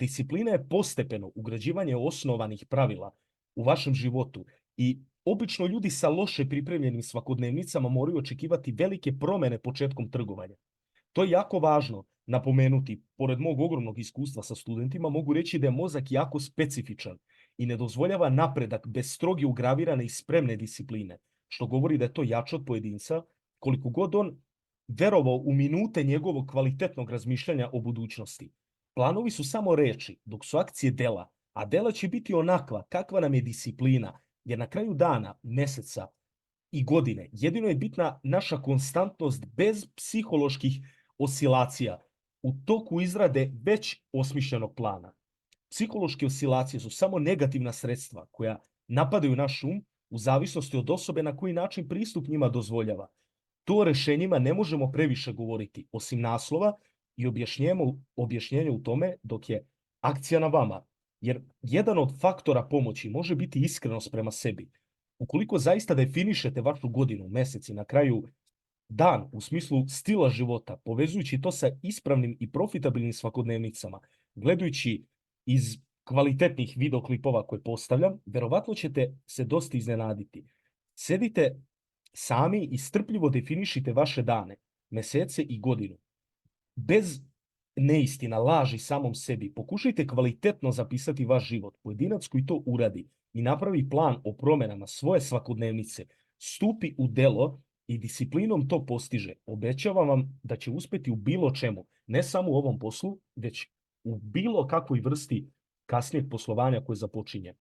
Disciplina je postepeno ugrađivanje osnovanih pravila u vašem životu i obično ljudi sa loše pripremljenim svakodnevnicama moraju očekivati velike promene početkom trgovanja. To je jako važno napomenuti. Pored mog ogromnog iskustva sa studentima, mogu reći da je mozak jako specifičan i ne dozvoljava napredak bez stroge ugravirane i spremne discipline, što govori da je to jače od pojedinca, koliko god on verovao u minute njegovog kvalitetnog razmišljanja o budućnosti. Planovi su samo reči, dok su akcije dela, a dela će biti onakva kakva nam je disciplina, jer na kraju dana, meseca i godine jedino je bitna naša konstantnost bez psiholoških oscilacija u toku izrade već osmišljenog plana. Psihološke oscilacije su samo negativna sredstva koja napadaju naš um u zavisnosti od osobe na koji način pristup njima dozvoljava. To o rešenjima ne možemo previše govoriti, osim naslova i objašnjenja u tome dok je akcija na vama. Jer jedan od faktora pomoći može biti iskrenost prema sebi. Ukoliko zaista definišete vašu godinu, mesec i na kraju dan u smislu stila života, povezujući to sa ispravnim i profitabilnim svakodnevnicama, gledajući iz kvalitetnih videoklipova koje postavljam, verovatno ćete se dosta iznenaditi. Sedite sami i strpljivo definišite vaše dane, mesece i godinu. Bez neistina, laži samom sebi, pokušajte kvalitetno zapisati vaš život. Pojedinac koji to uradi i napravi plan o promenama svoje svakodnevnice, stupi u delo i disciplinom to postiže. Obećavam vam da će uspeti u bilo čemu, ne samo u ovom poslu, već u bilo kakvoj vrsti kasnijeg poslovanja koje započinje.